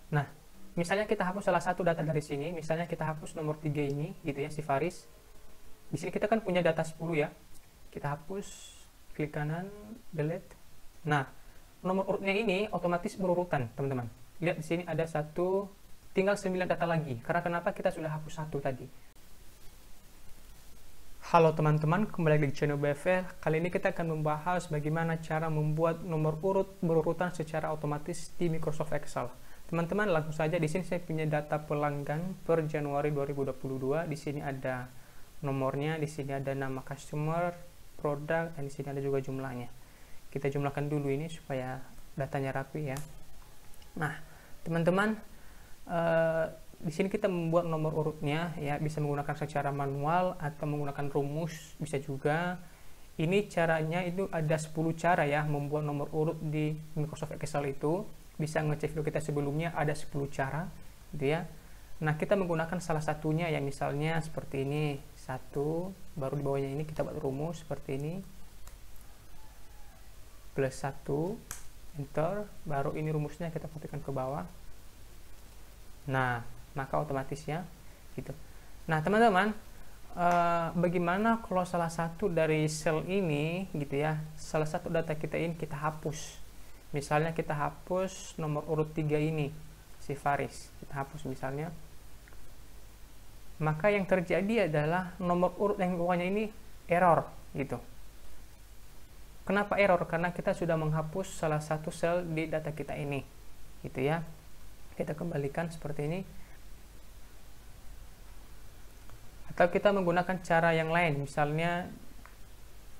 Nah, misalnya kita hapus salah satu data dari sini, misalnya kita hapus nomor 3 ini, gitu ya, si Faris. Di sini kita kan punya data 10 ya. Kita hapus, klik kanan, delete. Nah, nomor urutnya ini otomatis berurutan, teman-teman. Lihat di sini ada satu, tinggal 9 data lagi. Karena kenapa kita sudah hapus satu tadi. Halo teman-teman, kembali lagi di channel BFL. Kali ini kita akan membahas bagaimana cara membuat nomor urut berurutan secara otomatis di Microsoft Excel. Teman-teman, langsung saja. Di sini saya punya data pelanggan per Januari 2022. Di sini ada nomornya, di sini ada nama customer, produk, dan di sini ada juga jumlahnya. Kita jumlahkan dulu ini supaya datanya rapi ya. Nah, teman-teman, di sini kita membuat nomor urutnya ya, bisa menggunakan secara manual atau menggunakan rumus, bisa juga. Ini caranya itu ada 10 cara ya membuat nomor urut di Microsoft Excel itu. Bisa ngecek video kita sebelumnya, ada 10 cara gitu ya. Nah, kita menggunakan salah satunya ya, misalnya seperti ini, satu, baru di bawahnya ini kita buat rumus seperti ini. Plus 1, enter, baru ini rumusnya kita ketikkan ke bawah. Nah, maka otomatis ya gitu. Nah teman-teman, bagaimana kalau salah satu dari sel ini gitu ya, salah satu data kita ini kita hapus. Misalnya kita hapus nomor urut 3 ini, si Faris, kita hapus misalnya. Maka yang terjadi adalah nomor urut yang bawahnya ini error gitu. Kenapa error? Karena kita sudah menghapus salah satu sel di data kita ini gitu ya. Kita kembalikan seperti ini. Atau kita menggunakan cara yang lain, misalnya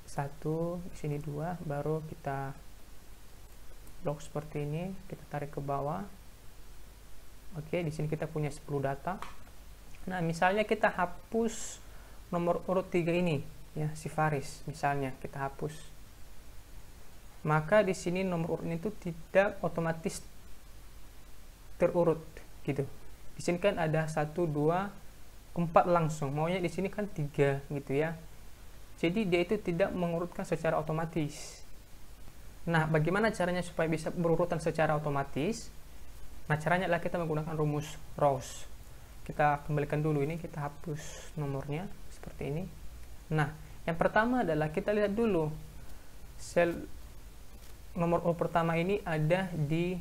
satu, di sini 2, baru kita blok seperti ini, kita tarik ke bawah. Oke, di sini kita punya 10 data. Nah, misalnya kita hapus nomor urut 3 ini ya, si Faris misalnya kita hapus. Maka di sini nomor urut itu tidak otomatis terurut gitu. Di sini kan ada 1 2 4 langsung, maunya di sini kan 3 gitu ya. Jadi dia itu tidak mengurutkan secara otomatis. Nah, bagaimana caranya supaya bisa berurutan secara otomatis? Nah, caranya adalah kita menggunakan rumus rows. Kita kembalikan dulu ini, kita hapus nomornya seperti ini. Nah, yang pertama adalah kita lihat dulu sel nomor urut pertama ini ada di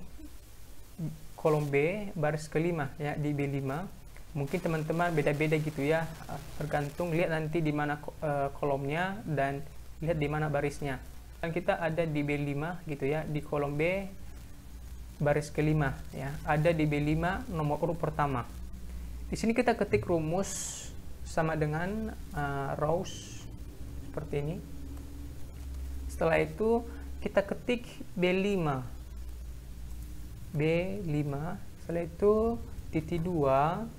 kolom B baris kelima ya, di B5. Mungkin teman-teman beda-beda gitu ya, tergantung lihat nanti di mana kolomnya dan lihat di mana barisnya. Dan kita ada di B5 gitu ya, di kolom B baris kelima ya, ada di B5 nomor urut pertama. Di sini kita ketik rumus sama dengan rows seperti ini. Setelah itu kita ketik B5, setelah itu titik 2,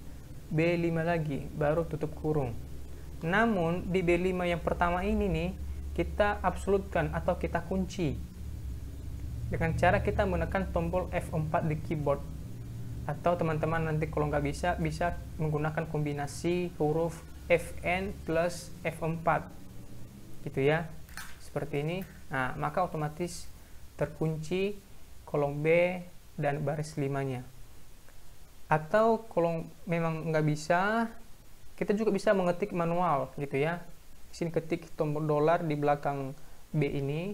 B5 lagi, baru tutup kurung. Namun di B5 yang pertama ini nih, kita absolutkan atau kita kunci dengan cara kita menekan tombol F4 di keyboard. Atau teman-teman nanti kalau nggak bisa menggunakan kombinasi huruf Fn plus F4 gitu ya, seperti ini. Nah, maka otomatis terkunci kolom B dan baris 5-nya. Atau kalau memang nggak bisa, kita juga bisa mengetik manual gitu ya. Di sini ketik tombol dolar di belakang B ini.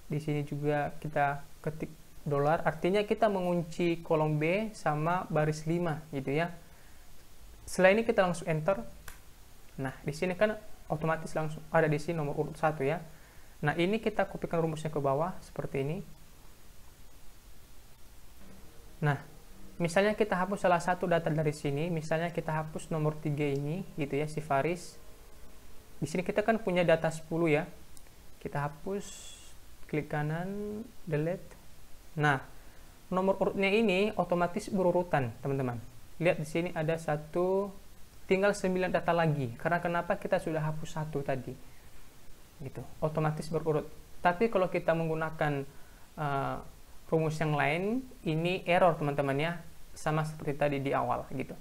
Di sini juga kita ketik dolar, artinya kita mengunci kolom B sama baris 5 gitu ya. Setelah ini kita langsung enter. Nah, di sini kan otomatis langsung ada di sini nomor urut 1 ya. Nah, ini kita kopikan rumusnya ke bawah seperti ini. Nah, misalnya kita hapus salah satu data dari sini, misalnya kita hapus nomor 3 ini gitu ya, si Faris. Di sini kita kan punya data 10 ya. Kita hapus, klik kanan, delete. Nah, nomor urutnya ini otomatis berurutan, teman-teman. Lihat di sini ada satu, tinggal 9 data lagi. Karena kenapa? Kita sudah hapus satu tadi. Gitu, otomatis berurut. Tapi kalau kita menggunakan rumus yang lain, ini error teman-teman ya, sama seperti tadi di awal gitu.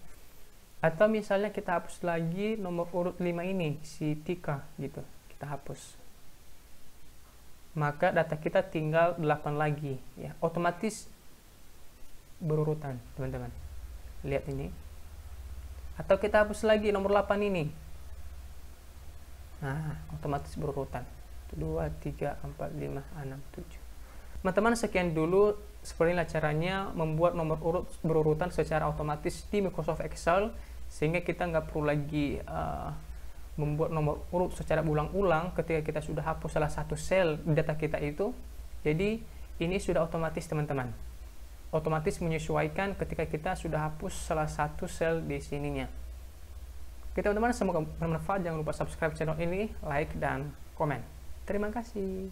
Atau misalnya kita hapus lagi nomor urut 5 ini, si Tika gitu, kita hapus. Maka data kita tinggal 8 lagi ya. Otomatis berurutan, teman-teman. Lihat ini. Atau kita hapus lagi nomor 8 ini. Nah, otomatis berurutan. 2, 3, 4, 5, 6, 7. Teman-teman, sekian dulu sepertilah caranya membuat nomor urut berurutan secara otomatis di Microsoft Excel, sehingga kita nggak perlu lagi membuat nomor urut secara ulang-ulang ketika kita sudah hapus salah satu sel data kita itu. Jadi ini sudah otomatis, teman-teman. Otomatis menyesuaikan ketika kita sudah hapus salah satu sel di sininya. Oke teman-teman, semoga bermanfaat. Jangan lupa subscribe channel ini, like, dan komen. Terima kasih.